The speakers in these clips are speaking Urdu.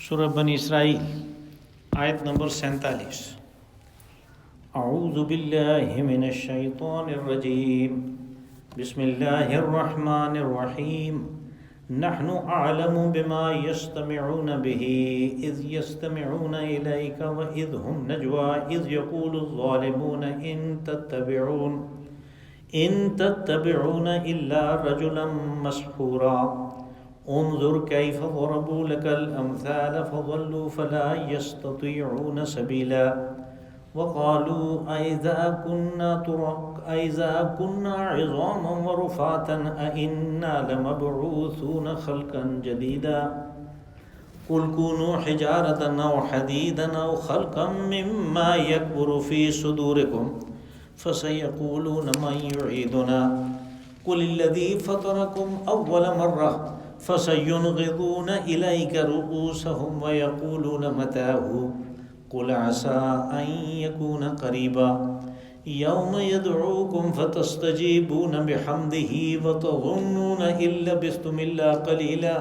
سورہ بنی اسرائیل آیت نمبر 47۔ اعوذ باللہ من الشیطان الرجیم، بسم اللہ الرحمن الرحیم۔ نحن اعلم بما يستمعون به اذ يستمعون الیک واذ هم نجوى اذ يقول الظالمون ان تتبعون الا رجلا مسحورا انظر كيف ضربوا لك الأمثال فضلوا فلا يستطيعون سبيلا وقالوا أئذا كنا عظاما ورفاتا أئنا لمبعوثون خلقا جديدا قل كونوا حجارة أو حديدا أو خلقا مما يكبر في صدوركم فسيقولون من يعيدنا قل الذي فطركم أول مرة فَسَيُنْغِضُونَ إِلَيْكَ رُؤُوسَهُمْ وَيَقُولُونَ مَتَىٰ قُلْ عَسَىٰ أَن يَكُونَ قَرِيبًا يَوْمَ يَدْعُوكُمْ فَتَسْتَجِيبُونَ بِحَمْدِهِ وَتَظُنُّونَ إِن لَّبِثْتُمْ إِلَّا قَلِيلًا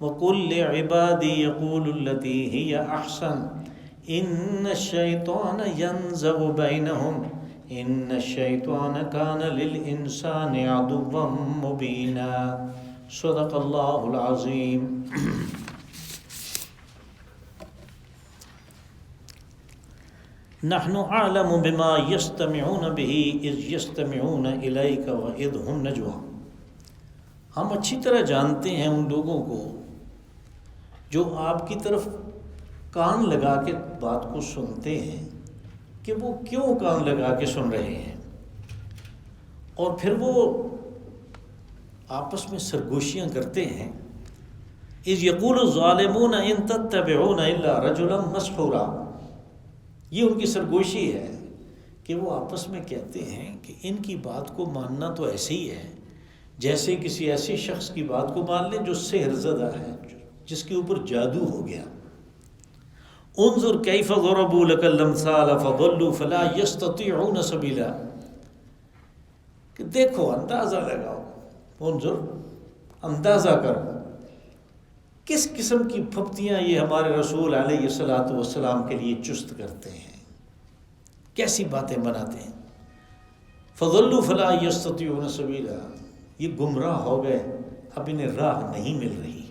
وَقُل لِّعِبَادِي يَقُولُوا الَّتِي هِيَ أَحْسَنُ إِنَّ الشَّيْطَانَ يَنزَغُ بَيْنَهُمْ إِنَّ الشَّيْطَانَ كَانَ لِلْإِنسَانِ عَدُوًّا مُّبِينًا۔ صدق اللہ العظیم۔ نحن اعلم بما يستمعون به اذ يستمعون الیک واذ هم نجوى۔ ہم اچھی طرح جانتے ہیں ان لوگوں کو جو آپ کی طرف کان لگا کے بات کو سنتے ہیں کہ وہ کیوں کان لگا کے سن رہے ہیں، اور پھر وہ آپس میں سرگوشیاں کرتے ہیں۔ اذ یقول الظالمون ان تتبعون الا رجلا مسحورا، یہ ان کی سرگوشی ہے کہ وہ آپس میں کہتے ہیں کہ ان کی بات کو ماننا تو ایسے ہی ہے جیسے کسی ایسے شخص کی بات کو مان لیں جو سحر زدہ ہے، جس کے اوپر جادو ہو گیا۔ انظر کیف ضربوا لك الامثال فضلوا فلا يستطيعون سبیلا، کہ دیکھو، اندازہ لگاؤ، انظر، اندازہ کرو کس قسم کی پھپتیاں یہ ہمارے رسول علیہ الصلوۃ والسلام کے لیے چست کرتے ہیں، کیسی باتیں بناتے ہیں۔ فضلوا فلا یستطیعون سبیلا، یہ گمراہ ہو گئے، اب انہیں راہ نہیں مل رہی۔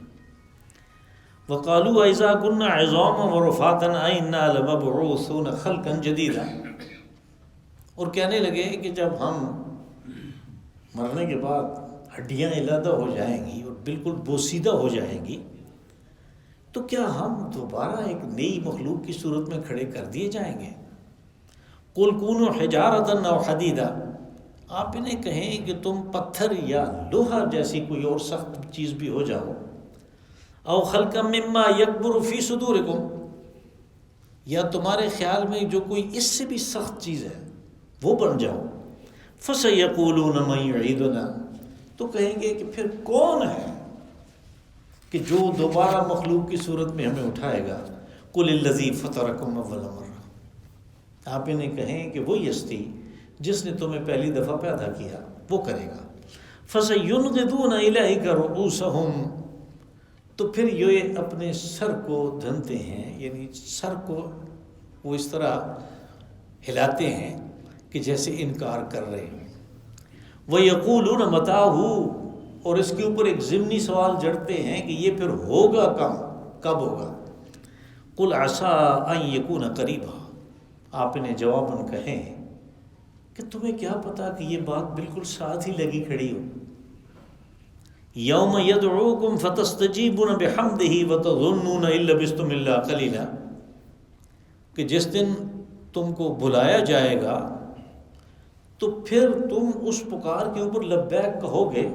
وقالوا اذا كنا عظاما ورفاتا أئنا لمبعوثون خلقا جديدا، اور کہنے لگے کہ جب ہم مرنے کے بعد ہڈیاں علیحدہ ہو جائیں گی اور بالکل بوسیدہ ہو جائیں گی تو کیا ہم دوبارہ ایک نئی مخلوق کی صورت میں کھڑے کر دیے جائیں گے؟ قُلْ كُونُوا حِجَارَةً أَوْ حَدِيدًا، آپ انہیں کہیں کہ تم پتھر یا لوہا جیسی کوئی اور سخت چیز بھی ہو جاؤ، أَوْ خَلْقًا مِّمَّا يَكْبُرُ فِي صُدُورِكُمْ، یا تمہارے خیال میں جو کوئی اس سے بھی سخت چیز ہے وہ بن جاؤ۔ فَسَيَقُولُونَ مَن يُعِيدُنَا، تو کہیں گے کہ پھر کون ہے کہ جو دوبارہ مخلوق کی صورت میں ہمیں اٹھائے گا؟ قُلِ الَّذِي فَطَرَكُمْ أَوَّلَ مَرَّةٍ، آپ انہیں کہیں کہ وہی ہستی جس نے تمہیں پہلی دفعہ پیدا کیا وہ کرے گا۔ فَسَيُنْغِضُونَ إِلَيْكَ رُؤُوسَهُمْ، تو پھر یہ اپنے سر کو دھنتے ہیں، یعنی سر کو وہ اس طرح ہلاتے ہیں کہ جیسے انکار کر رہے ہیں۔ وَيَقُولُونَ مَتَىٰ، اور اس کے اوپر ایک ضمنی سوال جڑتے ہیں کہ یہ پھر ہوگا کب ہوگا؟ قُلْ عَسَىٰ أَن يَكُونَ قَرِيبًا، آپ انہیں جواباً کہیں کہ تمہیں کیا پتا کہ یہ بات بالکل ساتھ ہی لگی کھڑی ہو۔ يَوْمَ يَدْعُوكُمْ فَتَسْتَجِيبُونَ بِحَمْدِهِ وَتَظُنُّونَ إِن لَّبِثْتُمْ إِلَّا قَلِيلًا، کہ جس دن تم کو بلایا جائے گا تو پھر تم اس پکار کے اوپر لبیک کہو گے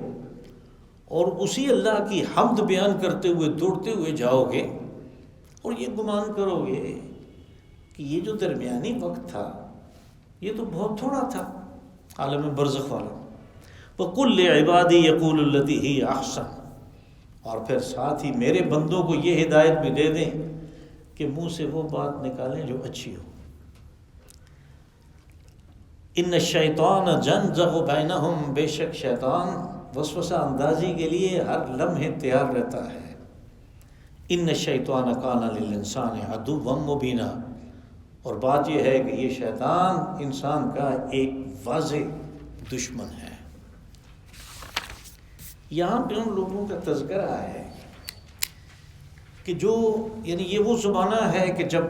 اور اسی اللہ کی حمد بیان کرتے ہوئے دوڑتے ہوئے جاؤ گے، اور یہ گمان کرو گے کہ یہ جو درمیانی وقت تھا یہ تو بہت تھوڑا تھا، عالم برزخ والا۔ وَقُل لِّعِبَادِي يَقُولُوا الَّتِي هِيَ أَحْسَنُ، اور پھر ساتھ ہی میرے بندوں کو یہ ہدایت بھی دے دیں کہ منہ سے وہ بات نکالیں جو اچھی ہو۔ ان الشیطان ينزغ بینہم، بے شک شیطان وسوسہ اندازی کے لیے ہر لمحے تیار رہتا ہے۔ ان الشیطان کان للانسان عدوا مبینا، اور بات یہ ہے کہ یہ شیطان انسان کا ایک واضح دشمن ہے۔ یہاں پہ ان لوگوں کا تذکرہ ہے کہ جو یعنی یہ وہ زمانہ ہے کہ جب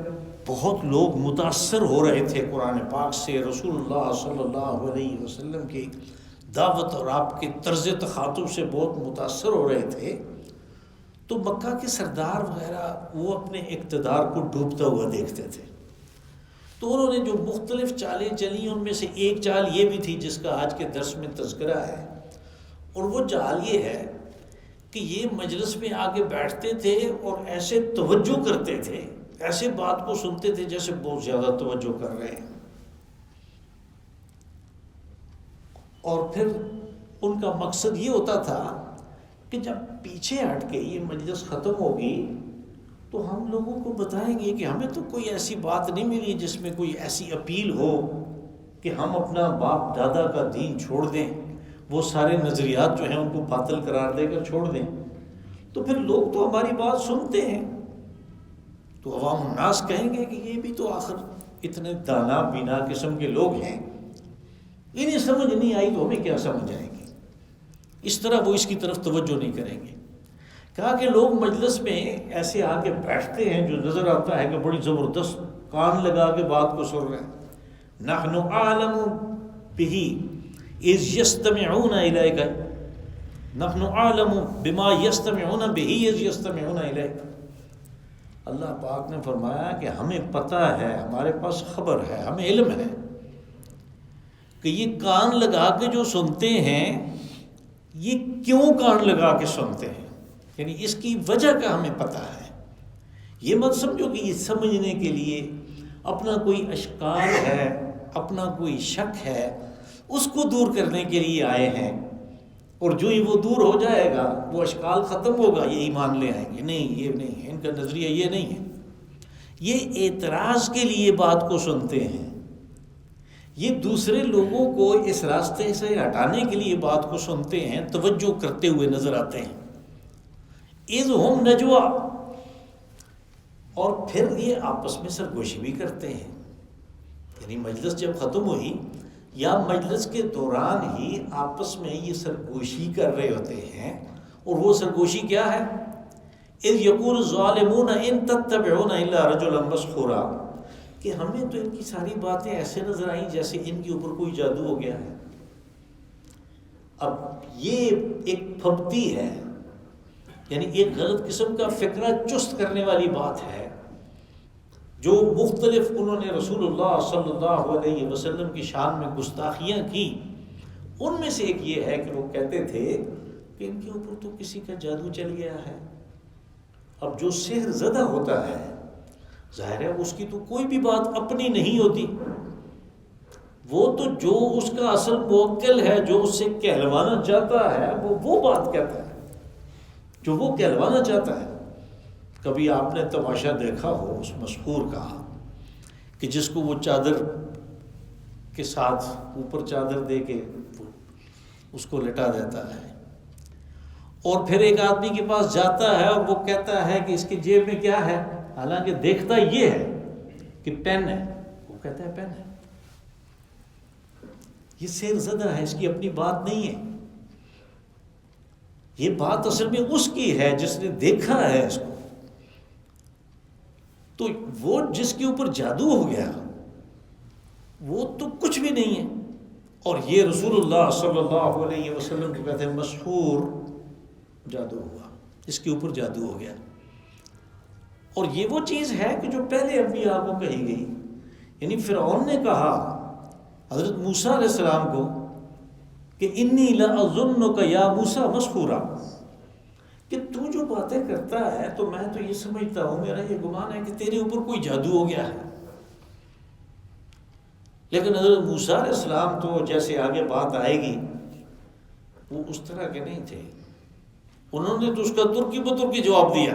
بہت لوگ متاثر ہو رہے تھے قرآن پاک سے، رسول اللہ صلی اللہ علیہ وسلم کی دعوت اور آپ کے طرز تخاطب سے بہت متاثر ہو رہے تھے، تو مکہ کے سردار وغیرہ وہ اپنے اقتدار کو ڈوبتا ہوا دیکھتے تھے، تو انہوں نے جو مختلف چالیں چلی ان میں سے ایک چال یہ بھی تھی جس کا آج کے درس میں تذکرہ ہے، اور وہ چال یہ ہے کہ یہ مجلس میں آگے بیٹھتے تھے اور ایسے توجہ کرتے تھے، ایسے بات کو سنتے تھے جیسے بہت زیادہ توجہ کر رہے ہیں، اور پھر ان کا مقصد یہ ہوتا تھا کہ جب پیچھے ہٹ کے یہ مجلس ختم ہوگی تو ہم لوگوں کو بتائیں گے کہ ہمیں تو کوئی ایسی بات نہیں ملی جس میں کوئی ایسی اپیل ہو کہ ہم اپنا باپ دادا کا دین چھوڑ دیں، وہ سارے نظریات جو ہیں ان کو باطل قرار دے کر چھوڑ دیں، تو پھر لوگ تو ہماری بات سنتے ہیں، تو عوام الناس کہیں گے کہ یہ بھی تو آخر اتنے دانا بینا قسم کے لوگ ہیں، انہیں سمجھ نہیں آئی تو ہمیں کیا سمجھ آئے گی، اس طرح وہ اس کی طرف توجہ نہیں کریں گے۔ کہا کہ لوگ مجلس میں ایسے آ کے بیٹھتے ہیں جو نظر آتا ہے کہ بڑی زبردست کان لگا کے بات کو سن رہے ہیں، نحن اعلم به اذ يستمعون الیک، نحن اعلم بما يستمعون به اذ يستمعون الیک، اللہ پاک نے فرمایا کہ ہمیں پتہ ہے، ہمارے پاس خبر ہے، ہمیں علم ہے کہ یہ کان لگا کے جو سنتے ہیں یہ کیوں کان لگا کے سنتے ہیں، یعنی اس کی وجہ کا ہمیں پتہ ہے۔ یہ مت سمجھو کہ یہ سمجھنے کے لیے اپنا کوئی اشکال ہے، اپنا کوئی شک ہے، اس کو دور کرنے کے لیے آئے ہیں، اور جو ہی وہ دور ہو جائے گا وہ اشکال ختم ہوگا یہ ایمان لے آئیں گے، نہیں یہ نہیں ہے، ان کا نظریہ یہ نہیں ہے، یہ اعتراض کے لیے بات کو سنتے ہیں، یہ دوسرے لوگوں کو اس راستے سے ہٹانے کے لیے بات کو سنتے ہیں، توجہ کرتے ہوئے نظر آتے ہیں۔ اذ ہم نجوا، اور پھر یہ آپس میں سرگوشی بھی کرتے ہیں، یعنی مجلس جب ختم ہوئی یا مجلس کے دوران ہی آپس میں یہ سرگوشی کر رہے ہوتے ہیں، اور وہ سرگوشی کیا ہے؟ اذ یقول الظالمون ان تتبعون الا رجلا مسحورا، کہ ہمیں تو ان کی ساری باتیں ایسے نظر آئیں جیسے ان کے اوپر کوئی جادو ہو گیا ہے۔ اب یہ ایک پھبتی ہے، یعنی ایک غلط قسم کا فکرہ چست کرنے والی بات ہے، جو مختلف انہوں نے رسول اللہ صلی اللہ علیہ وسلم کی شان میں گستاخیاں کی، ان میں سے ایک یہ ہے کہ وہ کہتے تھے کہ ان کے اوپر تو کسی کا جادو چل گیا ہے۔ اب جو سحر زدہ ہوتا ہے ظاہر ہے اس کی تو کوئی بھی بات اپنی نہیں ہوتی، وہ تو جو اس کا اصل موکل ہے، جو اس سے کہلوانا چاہتا ہے وہ بات کہتا ہے جو وہ کہلوانا چاہتا ہے۔ کبھی آپ نے تماشا دیکھا ہو اس مسحور کا کہ جس کو وہ چادر کے ساتھ اوپر چادر دے کے اس کو لٹا دیتا ہے، اور پھر ایک آدمی کے پاس جاتا ہے اور وہ کہتا ہے کہ اس کی جیب میں کیا ہے، حالانکہ دیکھتا یہ ہے کہ پین ہے، وہ کہتا ہے پین ہے۔ یہ سیر زدہ ہے، اس کی اپنی بات نہیں ہے، یہ بات اصل میں اس کی ہے جس نے دیکھا ہے اس کو، تو وہ جس کے اوپر جادو ہو گیا وہ تو کچھ بھی نہیں ہے، اور یہ رسول اللہ صلی اللہ علیہ وسلم کو کہتے ہیں مسحور، جادو ہوا، اس کے اوپر جادو ہو گیا۔ اور یہ وہ چیز ہے کہ جو پہلے انبیاء کو کہی گئی، یعنی فرعون نے کہا حضرت موسیٰ علیہ السلام کو کہ انی لأظنک یا موسیٰ مسحورا، کہ تو جو باتیں کرتا ہے تو میں تو یہ سمجھتا ہوں، میرا یہ گمان ہے کہ تیرے اوپر کوئی جادو ہو گیا ہے۔ لیکن حضرت موسیٰ علیہ السلام تو جیسے آگے بات آئے گی وہ اس طرح کے نہیں تھے، انہوں نے تو اس کا ترکی بترکی جواب دیا،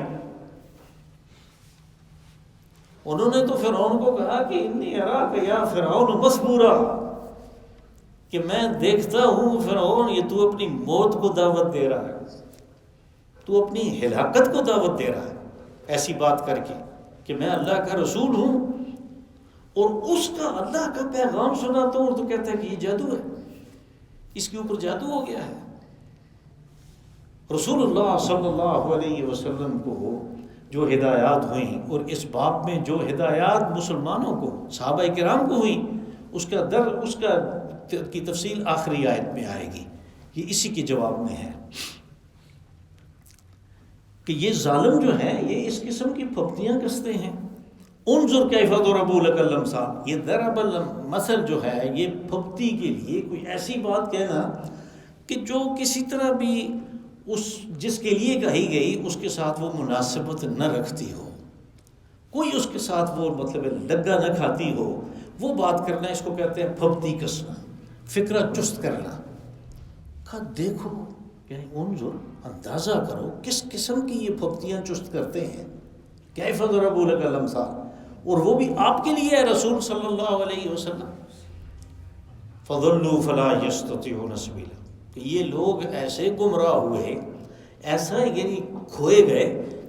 انہوں نے تو فرعون کو کہا کہ انی اراک یا فرعون مسحورا، کہ میں دیکھتا ہوں فرعون یہ تو اپنی موت کو دعوت دے رہا ہے، تو اپنی ہلاکت کو دعوت دے رہا ہے۔ ایسی بات کر کے کہ میں اللہ کا رسول ہوں اور اس کا اللہ کا پیغام سناتا ہوں، اور تو کہتا ہے کہ یہ جادو ہے، اس کے اوپر جادو ہو گیا ہے۔ رسول اللہ صلی اللہ علیہ وسلم کو جو ہدایات ہوئیں اور اس باب میں جو ہدایات مسلمانوں کو صحابہ کرام کو ہوئیں، اس کا کی تفصیل آخری آیت میں آئے گی۔ یہ اسی کے جواب میں ہے کہ یہ ظالم جو ہیں یہ اس قسم کی پھپتیاں کستے ہیں۔ انظر کیف ضربوا لک الامثال، یہ ضرب المثل جو ہے یہ پھپتی کے لیے کوئی ایسی بات کہنا کہ جو کسی طرح بھی جس کے لیے کہی گئی اس کے ساتھ وہ مناسبت نہ رکھتی ہو، کوئی اس کے ساتھ وہ مطلب لگا نہ کھاتی ہو، وہ بات کرنا، اس کو کہتے ہیں پھپتی کسنا، فکرہ چست کرنا۔ کہا دیکھو، یعنی انظر، اندازہ کرو کس قسم کی یہ پھپتیاں چست کرتے ہیں۔ کیف ضربوا لک الامثال، اور وہ بھی آپ کے لیے ہے رسول صلی اللہ علیہ وسلم۔ فضلوا فلا یستطیعون سبیلا، کہ یہ لوگ ایسے گمراہ ہوئے، ایسا یعنی کھوئے گئے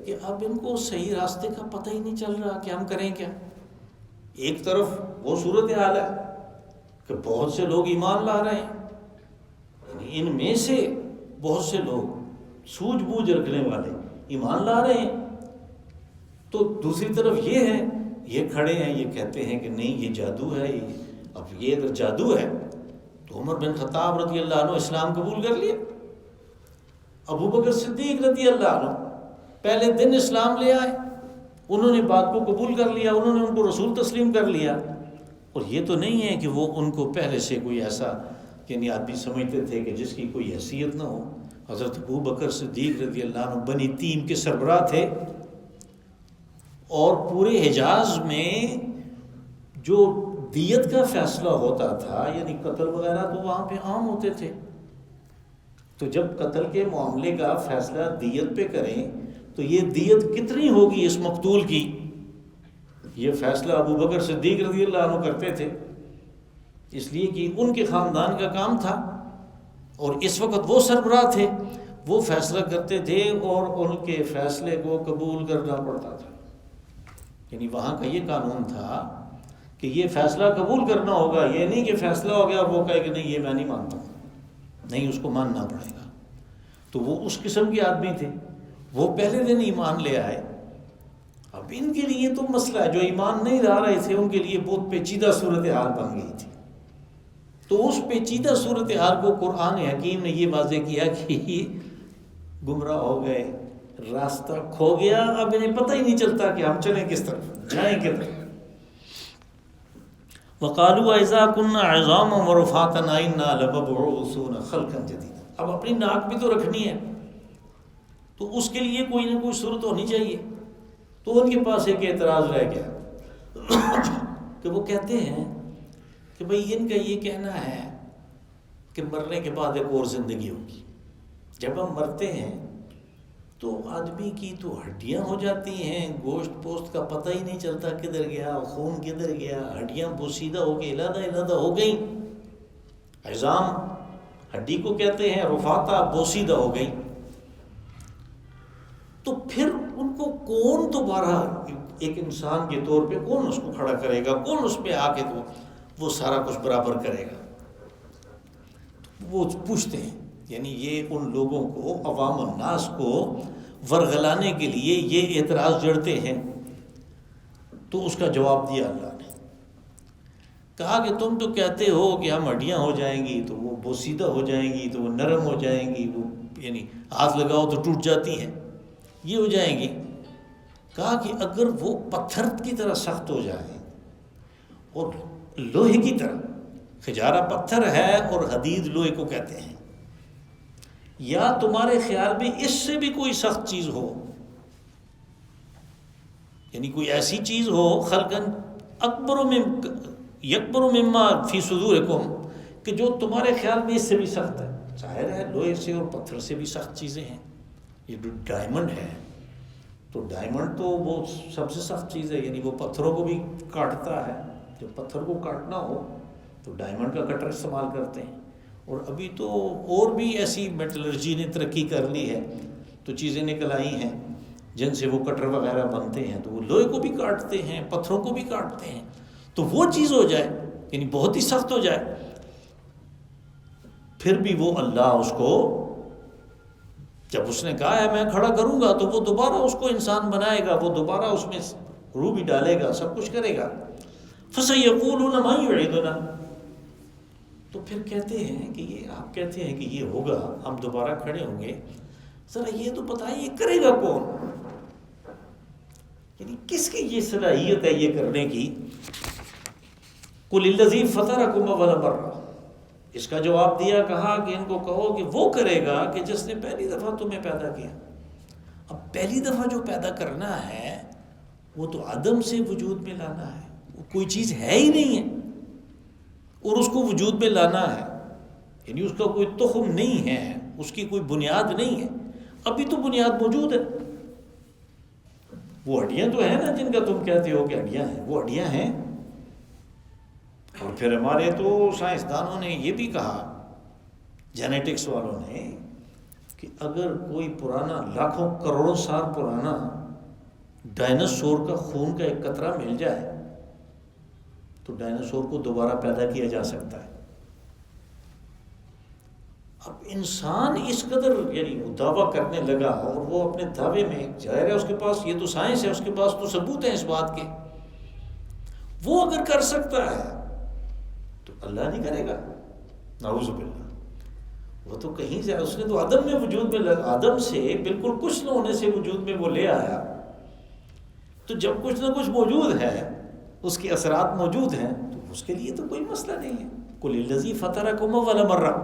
کہ اب ان کو صحیح راستے کا پتہ ہی نہیں چل رہا کہ ہم کریں کیا۔ ایک طرف وہ صورتحال ہے کہ بہت سے لوگ ایمان لا رہے ہیں، یعنی ان میں سے بہت سے لوگ سوجھ بوجھ رکھنے والے ایمان لا رہے ہیں، تو دوسری طرف یہ ہے، یہ کھڑے ہیں، یہ کہتے ہیں کہ نہیں یہ جادو ہے۔ اب یہ اگر جادو ہے تو عمر بن خطاب رضی اللہ عنہ اسلام قبول کر لیا، ابو بکر صدیق رضی اللہ عنہ پہلے دن اسلام لے آئے، انہوں نے بات کو قبول کر لیا، انہوں نے ان کو رسول تسلیم کر لیا۔ اور یہ تو نہیں ہے کہ وہ ان کو پہلے سے کوئی ایسا یعنی آدمی سمجھتے تھے کہ جس کی کوئی حیثیت نہ ہو۔ حضرت ابو بکر صدیق رضی اللہ عنہ بنی تیم کے سربراہ تھے، اور پورے حجاز میں جو دیت کا فیصلہ ہوتا تھا، یعنی قتل وغیرہ تو وہاں پہ عام ہوتے تھے، تو جب قتل کے معاملے کا فیصلہ دیت پہ کریں تو یہ دیت کتنی ہوگی اس مقتول کی، یہ فیصلہ ابو بکر صدیق رضی اللہ عنہ کرتے تھے، اس لیے کہ ان کے خاندان کا کام تھا اور اس وقت وہ سربراہ تھے، وہ فیصلہ کرتے تھے اور ان کے فیصلے کو قبول کرنا پڑتا تھا۔ یعنی وہاں کا یہ قانون تھا کہ یہ فیصلہ قبول کرنا ہوگا، یہ نہیں کہ فیصلہ ہو گیا اور وہ کہے کہ نہیں یہ میں نہیں مانتا، نہیں، اس کو ماننا پڑے گا۔ تو وہ اس قسم کے آدمی تھے، وہ پہلے دن ایمان لے آئے۔ اب ان کے لیے تو مسئلہ ہے، جو ایمان نہیں لا رہے تھے ان کے لیے بہت پیچیدہ صورتحال بن گئی تھی۔ تو اس پیچیدہ صورتحال کو قرآن حکیم نے یہ واضح کیا کہ گمراہ ہو گئے، راستہ کھو گیا، اب انہیں پتہ ہی نہیں چلتا کہ ہم چلیں کس طرف، جائیں کدھر۔ وَقَالُوا اِذَا كُنَّا عِظَامًا وَرُفَاتًا أَإِنَّا لَمَبْعُوثُونَ خَلْقًا جَدِيدًا۔ اب اپنی ناک بھی تو رکھنی ہے، تو اس کے لیے کوئی نہ کوئی صورت ہونی چاہیے۔ تو ان کے پاس ایک اعتراض رہ گیا کہ وہ کہتے ہیں کہ بھئی ان کا یہ کہنا ہے کہ مرنے کے بعد ایک اور زندگی ہوگی۔ جب ہم مرتے ہیں تو آدمی کی تو ہڈیاں ہو جاتی ہیں، گوشت پوست کا پتہ ہی نہیں چلتا کدھر گیا، خون کدھر گیا، ہڈیاں بوسیدہ ہو کے علیحدہ علیحدہ ہو گئیں۔ عظام ہڈی کو کہتے ہیں، رفاتہ بوسیدہ ہو گئی۔ تو پھر ان کو کون دوبارہ ایک انسان کے طور پہ کون اس کو کھڑا کرے گا، کون اس پہ آ کے وہ سارا کچھ برابر کرے گا؟ وہ پوچھتے ہیں، یعنی یہ ان لوگوں کو، عوام الناس کو ورغلانے کے لیے یہ اعتراض جڑتے ہیں۔ تو اس کا جواب دیا اللہ نے، کہا کہ تم تو کہتے ہو کہ ہم ہڈیاں ہو جائیں گی تو وہ بوسیدہ ہو جائیں گی، تو وہ نرم ہو جائیں گی، وہ یعنی ہاتھ لگاؤ تو ٹوٹ جاتی ہیں، یہ ہو جائیں گی۔ کہا کہ اگر وہ پتھر کی طرح سخت ہو جائیں اور لوہے کی طرح، خجارہ پتھر ہے اور حدید لوہے کو کہتے ہیں، یا تمہارے خیال میں اس سے بھی کوئی سخت چیز ہو، یعنی کوئی ایسی چیز ہو، خلقاً اکبر یکبر مما فی صدورکم، کہ جو تمہارے خیال میں اس سے بھی سخت ہے۔ ظاہر ہے لوہے سے اور پتھر سے بھی سخت چیزیں ہیں۔ یہ جو ڈائمنڈ ہے تو ڈائمنڈ تو وہ سب سے سخت چیز ہے، یعنی وہ پتھروں کو بھی کاٹتا ہے۔ جب پتھر کو کاٹنا ہو تو ڈائمنڈ کا کٹر استعمال کرتے ہیں۔ اور ابھی تو اور بھی ایسی میٹلرجی نے ترقی کر لی ہے، تو چیزیں نکل آئی ہیں جن سے وہ کٹر وغیرہ بنتے ہیں، تو وہ لوہے کو بھی کاٹتے ہیں، پتھروں کو بھی کاٹتے ہیں، تو وہ چیز ہو جائے یعنی بہت ہی سخت ہو جائے، پھر بھی وہ اللہ اس کو جب اس نے کہا ہے میں کھڑا کروں گا، تو وہ دوبارہ اس کو انسان بنائے گا، وہ دوبارہ اس میں روح بھی ڈالے گا، سب کچھ کرے گا۔ فَسَيَقُولُونَ مَن يُعِيدُنَا، تو پھر کہتے ہیں کہ یہ آپ کہتے ہیں کہ یہ ہوگا، ہم دوبارہ کھڑے ہوں گے، ذرا یہ تو بتائیے یہ کرے گا کون؟ یعنی کس کی یہ صلاحیت ہے یہ کرنے کی؟ قُلِ الَّذِي فَطَرَكُمْ أَوَّلَ مَرَّةٍ، اس کا جواب دیا، کہا کہ ان کو کہو کہ وہ کرے گا کہ جس نے پہلی دفعہ تمہیں پیدا کیا۔ اب پہلی دفعہ جو پیدا کرنا ہے وہ تو عدم سے وجود میں لانا ہے، وہ کوئی چیز ہے ہی نہیں ہے اور اس کو وجود میں لانا ہے، یعنی اس کا کوئی تخم نہیں ہے، اس کی کوئی بنیاد نہیں ہے، ابھی تو بنیاد موجود ہے۔ وہ ہڈیاں تو ہیں نا جن کا تم کہتے ہو کہ ہڈیاں ہیں، وہ ہڈیاں ہیں۔ اور پھر ہمارے تو سائنسدانوں نے یہ بھی کہا، جینیٹکس والوں نے، کہ اگر کوئی پرانا لاکھوں کروڑوں سال پرانا ڈائناسور کا خون کا ایک قطرہ مل جائے تو ڈائناسور کو دوبارہ پیدا کیا جا سکتا ہے۔ اب انسان اس قدر یعنی وہ دعویٰ کرنے لگا، اور وہ اپنے دعوے میں ظاہر ہے اس کے پاس یہ تو سائنس ہے، اس کے پاس تو ثبوت ہیں اس بات کے، وہ اگر کر سکتا ہے تو اللہ نہیں کرے گا؟ نعوذ باللہ۔ وہ تو کہیں سے اس نے تو عدم میں وجود میں آدم سے بالکل کچھ نہ ہونے سے وجود میں وہ لے آیا، تو جب کچھ نہ کچھ موجود ہے، اس کے اثرات موجود ہیں، تو اس کے لیے تو کوئی مسئلہ نہیں ہے۔ قُلِ الَّذِي فَطَرَكُمْ أَوَّلَ مَرَّةٍ،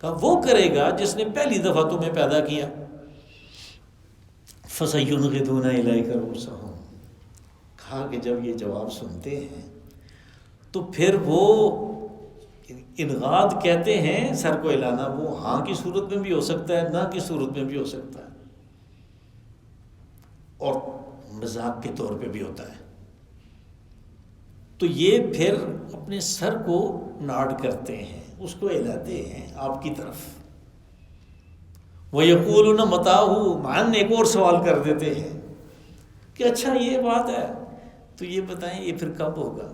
کہ وہ کرے گا جس نے پہلی دفعہ تمہیں پیدا کیا۔ فَسَيُنْغِضُونَ إِلَيْكَ رُءُوسَهُمْ، کہا کہ جب یہ جواب سنتے ہیں تو پھر وہ انغاد کہتے ہیں سر کو ہلانا، وہ ہاں کی صورت میں بھی ہو سکتا ہے، نہ کی صورت میں بھی ہو سکتا ہے، اور مذاق کے طور پہ بھی ہوتا ہے۔ تو یہ پھر اپنے سر کو ناڈ کرتے ہیں، اس کو ہلاتے ہیں آپ کی طرف۔ وَيَقُولُونَ مَتَىٰ، مان ایک اور سوال کر دیتے ہیں کہ اچھا یہ بات ہے تو یہ بتائیں یہ پھر کب ہوگا؟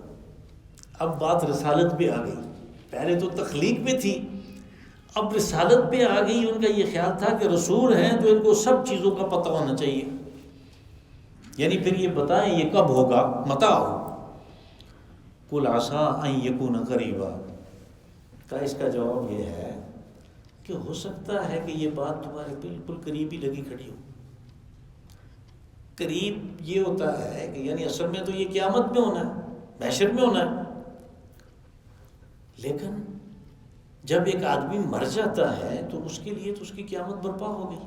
اب بات رسالت پہ آ گئی، پہلے تو تخلیق پہ تھی، اب رسالت پہ آ گئی۔ ان کا یہ خیال تھا کہ رسول ہیں تو ان کو سب چیزوں کا پتہ ہونا چاہیے، یعنی پھر یہ بتائیں یہ کب ہوگا، متى ہو۔ قُلْ عَسَىٰ أَن يَكُونَ قَرِيبًا، کا اس کا جواب یہ ہے کہ ہو سکتا ہے کہ یہ بات تمہارے بالکل قریب ہی لگی کھڑی ہو۔ قریب یہ ہوتا ہے کہ یعنی اصل میں تو یہ قیامت میں ہونا ہے، محشر میں ہونا ہے، لیکن جب ایک آدمی مر جاتا ہے تو اس کے لیے تو اس کی قیامت برپا ہو گئی،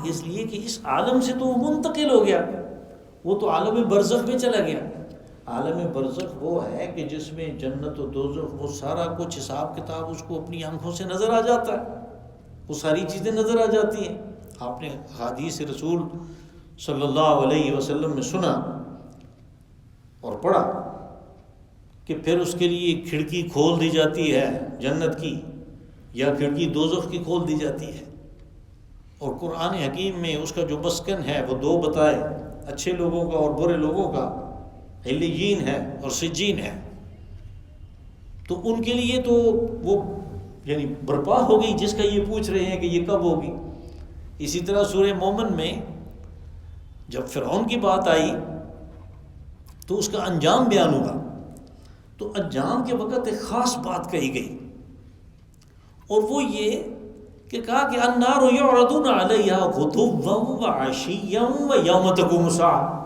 اس لیے کہ اس عالم سے تو وہ منتقل ہو گیا، وہ تو عالم برزخ میں چلا گیا۔ عالم برزخ وہ ہے کہ جس میں جنت و دوزخ وہ سارا کچھ حساب کتاب اس کو اپنی آنکھوں سے نظر آ جاتا ہے، وہ ساری چیزیں نظر آ جاتی ہیں۔ آپ نے حدیث رسول صلی اللہ علیہ وسلم میں سنا اور پڑھا کہ پھر اس کے لیے کھڑکی کھول دی جاتی ہے جنت کی، یا کھڑکی دوزخ کی کھول دی جاتی ہے، اور قرآن حکیم میں اس کا جو مسکن ہے وہ دو بتائے، اچھے لوگوں کا اور برے لوگوں کا، علیین ہے اور سجین ہے۔ تو ان کے لیے تو وہ یعنی برپا ہو گئی، جس کا یہ پوچھ رہے ہیں کہ یہ کب ہوگی۔ اسی طرح سورہ مومن میں جب فرعون کی بات آئی تو اس کا انجام بیان ہوا، تو انجام کے وقت ایک خاص بات کہی گئی، اور وہ یہ کہ کہا کہ النار یعرضون علیہا غدوا وعشیا ویوم تقوم الساعہ،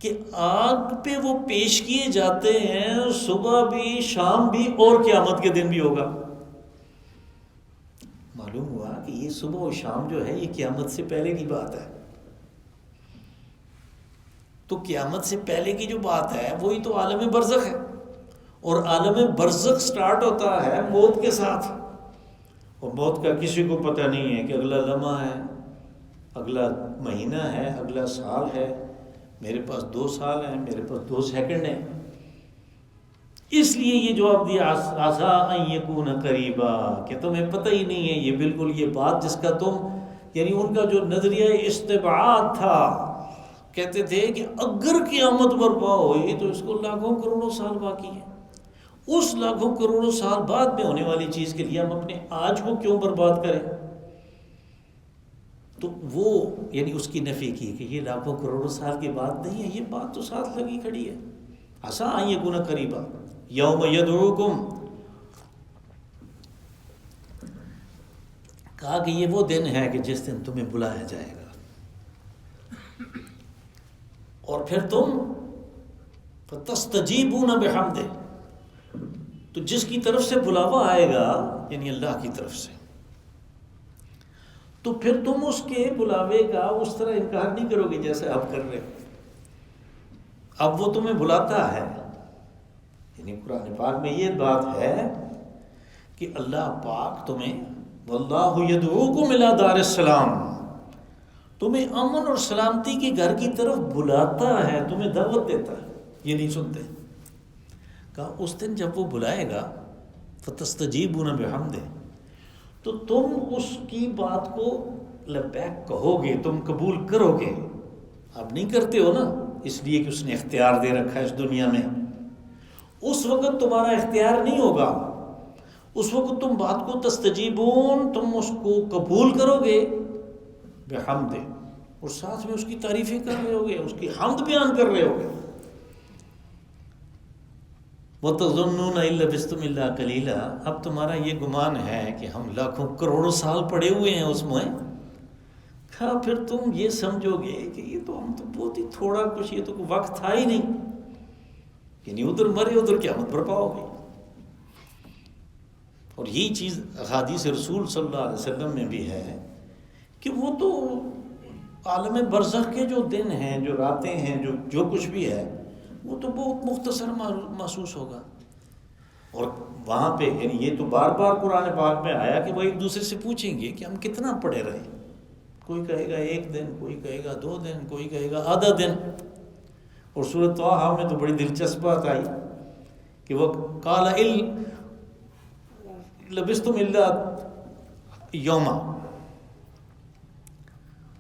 کہ آگ پہ وہ پیش کیے جاتے ہیں صبح بھی، شام بھی، اور قیامت کے دن بھی ہوگا۔ معلوم ہوا کہ یہ صبح و شام جو ہے یہ قیامت سے پہلے کی بات ہے، تو قیامت سے پہلے کی جو بات ہے وہی تو عالم برزخ ہے، اور عالم برزخ سٹارٹ ہوتا ہے موت کے ساتھ، اور موت کا کسی کو پتہ نہیں ہے کہ اگلا لمحہ ہے، اگلا مہینہ ہے، اگلا سال ہے، میرے پاس 2 سال ہیں، میرے پاس 2 سیکنڈ ہیں، اس لیے یہ جواب دیا عسیٰ ان یکون قریبا، کہ تمہیں پتہ ہی نہیں ہے یہ بالکل یہ بات جس کا تم، یعنی ان کا جو نظریہ استبعاد تھا، کہتے تھے کہ اگر قیامت برپا ہوئی تو اس کو لاکھوں کروڑوں سال باقی ہے، اس لاکھوں کروڑوں سال بعد میں ہونے والی چیز کے لیے ہم اپنے آج کو کیوں برباد کریں؟ تو وہ یعنی اس کی نفی کی کہ یہ لاکھوں کروڑوں سال کی بات نہیں ہے، یہ بات تو ساتھ لگی کھڑی ہے، عسیٰ ان یکون قریبا یوم یدعوکم، کہا کہ یہ وہ دن ہے کہ جس دن تمہیں بلایا جائے گا، اور پھر تم فتستجیبون بحمدہ، تو جس کی طرف سے بلاوا آئے گا یعنی اللہ کی طرف سے، تو پھر تم اس کے بلاوے کا اس طرح انکار نہیں کرو گے جیسے اب کر رہے ہو۔ اب وہ تمہیں بلاتا ہے، یعنی قرآن پاک میں یہ بات ہے کہ اللہ پاک تمہیں واللہ یدعوکم الی دار السلام، تمہیں امن اور سلامتی کے گھر کی طرف بلاتا ہے، تمہیں دعوت دیتا ہے، یہ نہیں سنتے۔ کہا اس دن جب وہ بلائے گا فتستجیبون بحمدہ، تو تم اس کی بات کو لبیک کہو گے، تم قبول کرو گے، اب نہیں کرتے ہو نا، اس لیے کہ اس نے اختیار دے رکھا ہے اس دنیا میں، اس وقت تمہارا اختیار نہیں ہوگا، اس وقت تم بات کو تستجیبون، تم اس کو قبول کرو گے بحمد، اور ساتھ میں اس کی تعریفیں کر رہے ہوگے، اس کی حمد بیان کر رہے ہوگے۔ وَتَظُنُّونَ إِن لَبِثْتُمْ إِلَّا قَلِيلًا، اب تمہارا یہ گمان ہے کہ ہم لاکھوں کروڑوں سال پڑے ہوئے ہیں اس میں، کہا پھر تم یہ سمجھو گے کہ یہ تو ہم تو بہت ہی تھوڑا کچھ، یہ تو کوئی وقت تھا ہی نہیں، یعنی ادھر مرے ادھر قیامت برپا ہو گئی۔ اور یہی چیز احادیث رسول صلی اللہ علیہ وسلم میں بھی ہے کہ وہ تو عالم برزخ کے جو دن ہیں، جو راتیں ہیں، جو کچھ بھی ہے، وہ تو بہت مختصر محسوس ہوگا۔ اور وہاں پہ یعنی یہ تو بار بار قرآن پاک میں آیا کہ وہ ایک دوسرے سے پوچھیں گے کہ ہم کتنا پڑے رہے، کوئی کہے گا 1 دن، کوئی کہے گا 2 دن، کوئی کہے گا آدھا دن۔ اور سورۃ طٰہٰ میں تو بڑی دلچسپ بات آئی کہ وہ قال لبثتم الا یوما،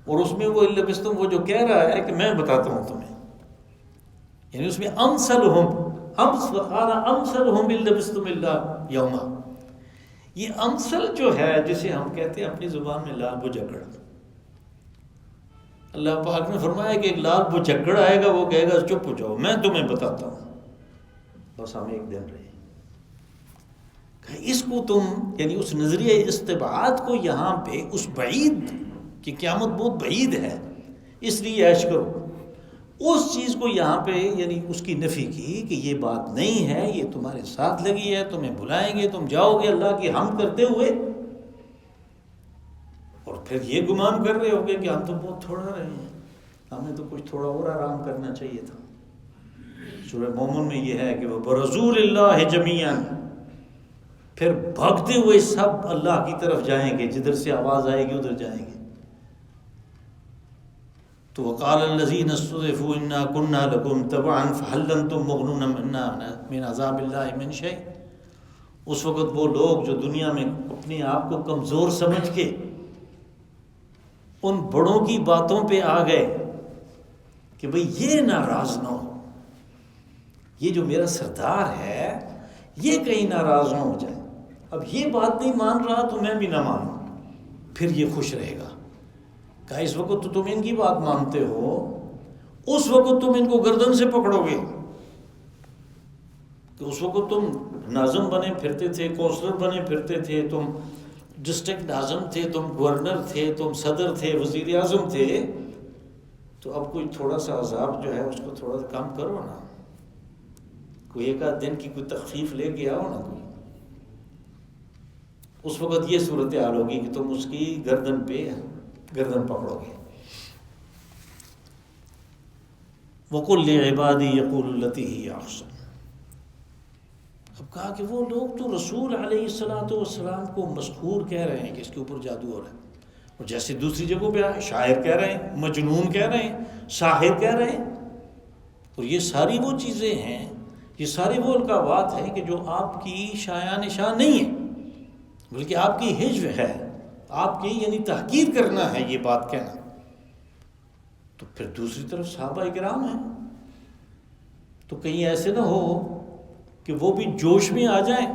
اور اس میں وہ لبثتم وہ جو کہہ رہا ہے کہ میں بتاتا ہوں تمہیں، یعنی اس میں امثلہم لبثتم الا یوما، یہ امثل جو ہے جسے ہم کہتے ہیں اپنی زبان میں لال بجگڑ، اللہ پاک نے فرمایا کہ ایک لال بجگڑ آئے گا، وہ کہے گا چپ ہو جاؤ میں تمہیں بتاتا ہوں، بس ہم 1 دن رہے۔ اس کو تم یعنی اس نظریہ استبعاد کو یہاں پہ اس بعید کہ قیامت بہت بعید ہے اس لیے عیش کرو، اس چیز کو یہاں پہ یعنی اس کی نفی کی کہ یہ بات نہیں ہے، یہ تمہارے ساتھ لگی ہے، تمہیں بلائیں گے، تم جاؤ گے اللہ کی حمد کرتے ہوئے، اور پھر یہ گمان کر رہے ہوگے کہ ہم تو بہت تھوڑا رہے ہیں، ہمیں تو کچھ تھوڑا اور آرام کرنا چاہیے تھا۔ سورہ مومن میں یہ ہے کہ وہ برزول اللہ جمیعاً، پھر بھاگتے ہوئے سب اللہ کی طرف جائیں گے، جدھر سے آواز آئے گی ادھر جائیں گے۔ تو وقال الذین استضعفوا انا كنا لكم تبعا فهل انتم مغنون عنا من عذاب اللہ من شیء، اس وقت وہ لوگ جو دنیا میں اپنے آپ کو کمزور سمجھ کے ان بڑوں کی باتوں پہ آ گئے کہ بھئی یہ ناراض نہ ہو، یہ جو میرا سردار ہے یہ کہیں ناراض نہ ہو جائے، اب یہ بات نہیں مان رہا تو میں بھی نہ مانوں، پھر یہ خوش رہے گا۔ کہا اس وقت تو تم ان کی بات مانتے ہو، اس وقت تم ان کو گردن سے پکڑو گے، کہ اس وقت تم ناظم بنے پھرتے تھے، کونسلر بنے پھرتے تھے، تم ڈسٹرکٹ ناظم تھے، تم گورنر تھے، تم صدر تھے، وزیر اعظم تھے، تو اب کوئی تھوڑا سا عذاب جو ہے اس کو تھوڑا سا کم کرو نا، کوئی 1 آدھ دن کی کوئی تخفیف لے کے آؤ نا کوئی۔ اس وقت یہ صورتحال ہوگی کہ تم اس کی گردن پہ گردن پکڑو گے۔ وَقُلْ لِعِبَادِي يَقُولُوا الَّتِي هِيَ أَحْسَنُ، اب کہا کہ وہ لوگ تو رسول علیہ السلام کو مسحور کہہ رہے ہیں کہ اس کے اوپر جادو ہو رہا ہے، اور جیسے دوسری جگہوں پہ شاعر کہہ رہے ہیں، مجنون کہہ رہے ہیں، ساحر کہہ رہے ہیں، اور یہ ساری وہ چیزیں ہیں یہ ساری وہ القابات ہیں کہ جو آپ کی شایان نشان نہیں ہے، بلکہ آپ کی حجو ہے، آپ کی یعنی تحقیر کرنا ہے یہ بات کہنا۔ تو پھر دوسری طرف صحابہ کرام ہیں، تو کہیں ایسے نہ ہو کہ وہ بھی جوش میں آ جائیں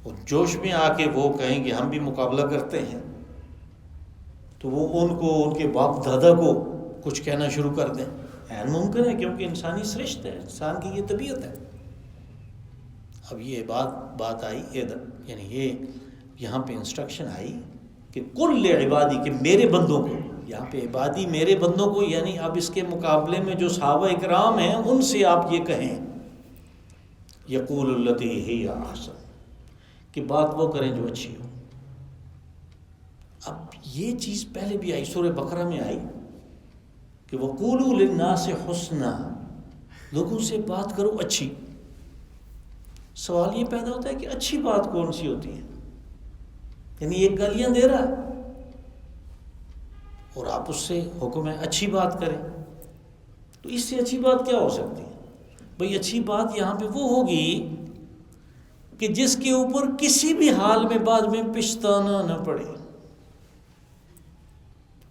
اور جوش میں آ کے وہ کہیں کہ ہم بھی مقابلہ کرتے ہیں، تو وہ ان کو ان کے باپ دادا کو کچھ کہنا شروع کر دیں۔ عین ممکن ہے، کیونکہ انسانی سرشت ہے، انسان کی یہ طبیعت ہے۔ اب یہ بات آئی یعنی یہ یہاں پہ انسٹرکشن آئی کہ کل عبادی، کہ میرے بندوں کو، یہاں پہ عبادی میرے بندوں کو، یعنی اب اس کے مقابلے میں جو صحابہ اکرام ہیں ان سے آپ یہ کہیں، یقول التی ہی احسن، کہ بات وہ کریں جو اچھی ہو۔ اب یہ چیز پہلے بھی آئی، سورہ بقرہ میں آئی کہ وَقُولُوا لِلنَّاسِ حُسْنًا، لوگوں سے بات کرو اچھی۔ سوال یہ پیدا ہوتا ہے کہ اچھی بات کون سی ہوتی ہے؟ یعنی ایک گالیاں دے رہا ہے اور آپ اس سے حکم ہے اچھی بات کریں، تو اس سے اچھی بات کیا ہو سکتی ہے؟ بھئی اچھی بات یہاں پہ وہ ہوگی کہ جس کے اوپر کسی بھی حال میں بعد میں پچھتانا نہ پڑے،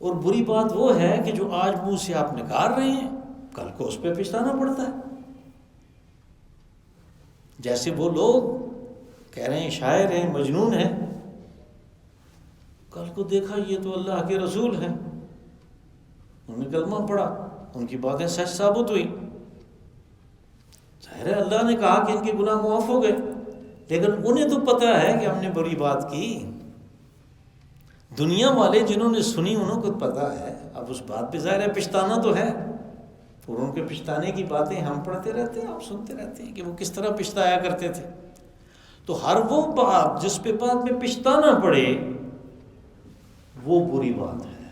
اور بری بات وہ ہے کہ جو آج منہ سے آپ نکال رہے ہیں کل کو اس پہ پچھتانا پڑتا ہے۔ جیسے وہ لوگ کہہ رہے ہیں شاعر ہیں، مجنون ہیں، کل کو دیکھا یہ تو اللہ کے رسول ہیں، انہوں نے کلمہ پڑھا، ان کی باتیں سچ ثابت ہوئی، ظاہر ہے اللہ نے کہا کہ ان کے گناہ معاف ہو گئے، لیکن انہیں تو پتہ ہے کہ ہم نے بری بات کی۔ دنیا والے جنہوں نے سنی انہوں کو پتہ ہے، اب اس بات پہ ظاہر ہے پچھتانا تو ہے، اور ان کے پچھتانے کی باتیں ہم پڑھتے رہتے ہیں، آپ سنتے رہتے ہیں کہ وہ کس طرح پچھتایا کرتے تھے۔ تو ہر وہ بات جس پہ بعد میں پچھتانا پڑے وہ بری بات ہے،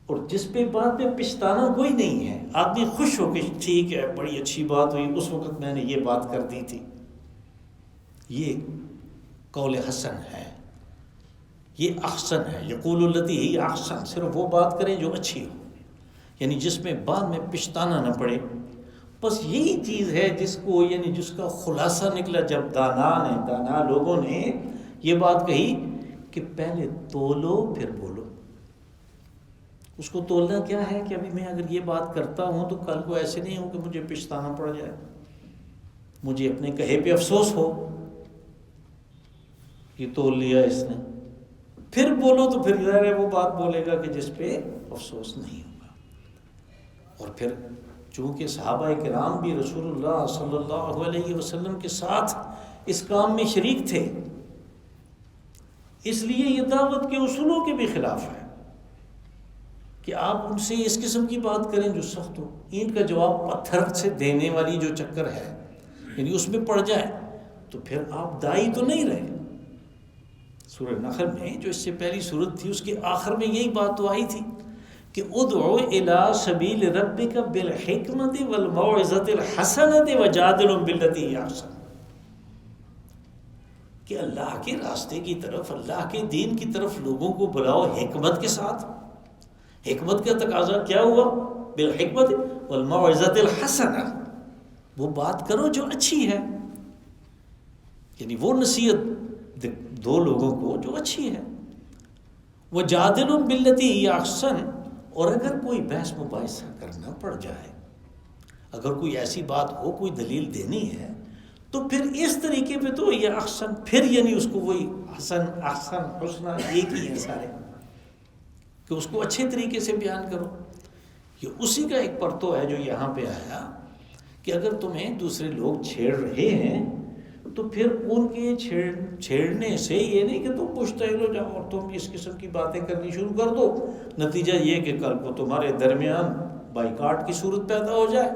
اور جس پہ بعد میں پچھتانا کوئی نہیں ہے، آدمی خوش ہو کہ ٹھیک ہے بڑی اچھی بات ہوئی، اس وقت میں نے یہ بات کر دی تھی، یہ قول حسن ہے، یہ احسن ہے۔ یقول التی ہی احسن، صرف وہ بات کریں جو اچھی ہو، یعنی جس میں بعد میں پچھتانا نہ پڑے۔ بس یہی چیز ہے جس کو یعنی جس کا خلاصہ نکلا جب دانا لوگوں نے یہ بات کہی کہ پہلے تولو پھر بولو۔ اس کو تولنا کیا ہے کہ ابھی میں اگر یہ بات کرتا ہوں تو کل کو ایسے نہیں ہو کہ مجھے پچھتانا پڑ جائے، مجھے اپنے کہے پہ افسوس ہو، یہ تول لیا اس نے، پھر بولو تو پھر ظاہر ہے وہ بات بولے گا کہ جس پہ افسوس نہیں ہوگا۔ اور پھر چونکہ صحابہ کرام بھی رسول اللہ صلی اللہ علیہ وسلم کے ساتھ اس کام میں شریک تھے، اس لیے یہ دعوت کے اصولوں کے بھی خلاف ہے کہ آپ ان سے اس قسم کی بات کریں جو سخت ہو۔ اینٹ کا جواب پتھر سے دینے والی جو چکر ہے، یعنی اس میں پڑ جائے تو پھر آپ دائی تو نہیں رہے۔ سورہ نحل میں جو اس سے پہلی سورت تھی اس کے آخر میں یہی بات تو آئی تھی کہ ادعو الی سبیل ربک بالحکمت والموعظۃ الحسنۃ وجادلہم باللتی ہی احسن، کہ اللہ کے راستے کی طرف، اللہ کے دین کی طرف لوگوں کو بلاؤ حکمت کے ساتھ۔ حکمت کا تقاضا کیا ہوا؟ بالحکمت والموعظۃ الحسنہ، وہ بات کرو جو اچھی ہے، یعنی وہ نصیحت دو لوگوں کو جو اچھی ہے۔ وجادلہم باللتی ہی احسن، اور اگر کوئی بحث مباحثہ کرنا پڑ جائے، اگر کوئی ایسی بات ہو، کوئی دلیل دینی ہے، تو پھر اس طریقے پہ تو یہ احسن، پھر یعنی اس کو وہی حسن احسن حسنہ ایک ہی ہے سارے، کہ اس کو اچھے طریقے سے بیان کرو۔ یہ اسی کا ایک پرتو ہے جو یہاں پہ آیا کہ اگر تمہیں دوسرے لوگ چھیڑ رہے ہیں تو پھر ان کے چھیڑنے سے یہ نہیں کہ تم مشتعل ہو جاؤ اور تم اس قسم کی باتیں کرنی شروع کر دو، نتیجہ یہ کہ کل کو تمہارے درمیان بائیکاٹ کی صورت پیدا ہو جائے۔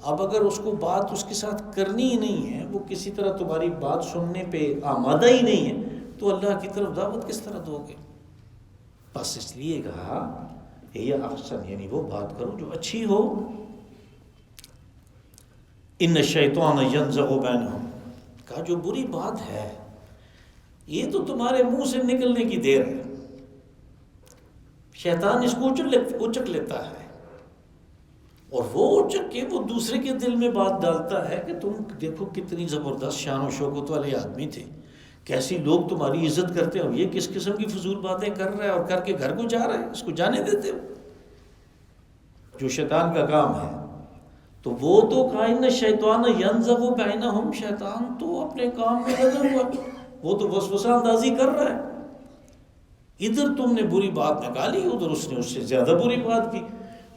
اب اگر اس کو بات اس کے ساتھ کرنی ہی نہیں ہے، وہ کسی طرح تمہاری بات سننے پہ آمادہ ہی نہیں ہے، تو اللہ کی طرف دعوت کس طرح دو گے؟ بس اس لیے کہا یہ احسن، یعنی وہ بات کرو جو اچھی ہو۔ ان الشیطان ینزغ بینہم، کہا جو بری بات ہے یہ تو تمہارے منہ سے نکلنے کی دیر ہے، شیطان اس کو اچک لیتا ہے، اور وہ جب کہ وہ دوسرے کے دل میں بات ڈالتا ہے کہ تم دیکھو کتنی زبردست شان و شوکت والے آدمی تھے، کیسی لوگ تمہاری عزت کرتے ہیں، اور یہ کس قسم کی فضول باتیں کر رہا ہے اور کر کے گھر کو جا رہا ہے، اس کو جانے دیتے ہو؟ جو شیطان کا کام ہے. تو وہ تو کائن شیطان ینزغ بینہم، شیطان تو اپنے کام میں لگا ہوا، وہ تو وسوسہ اندازی کر رہا ہے. ادھر تم نے بری بات نکالی، ادھر اس نے اس سے زیادہ بری بات کی،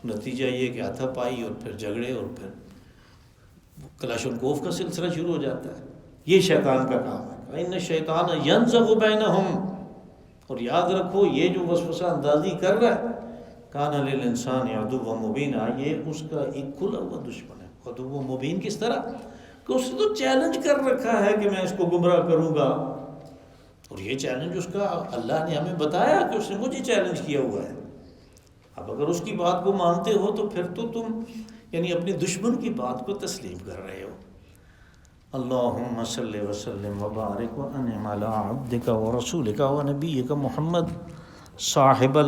نتیجہ یہ کہ ہاتھا پائی اور پھر جھگڑے اور پھر کلاشنکوف کا سلسلہ شروع ہو جاتا ہے. یہ شیطان کا کام ہے. ان شیطان ینزغ بینہم، اور یاد رکھو یہ جو وسوسہ اندازی کر رہا ہے، کان للانسان عدوا مبینا، یہ اس کا ایک کھلا ہوا دشمن ہے. عدو مبین کس طرح کہ اس نے تو چیلنج کر رکھا ہے کہ میں اس کو گمراہ کروں گا، اور یہ چیلنج اس کا اللہ نے ہمیں بتایا کہ اس نے مجھے چیلنج کیا ہوا ہے. اب اگر اس کی بات کو مانتے ہو تو پھر تو تم یعنی اپنے دشمن کی بات کو تسلیم کر رہے ہو. اللہم صلی وسلم وبارک وانعم علی عبدک ورسولک ونبیک محمد صاحب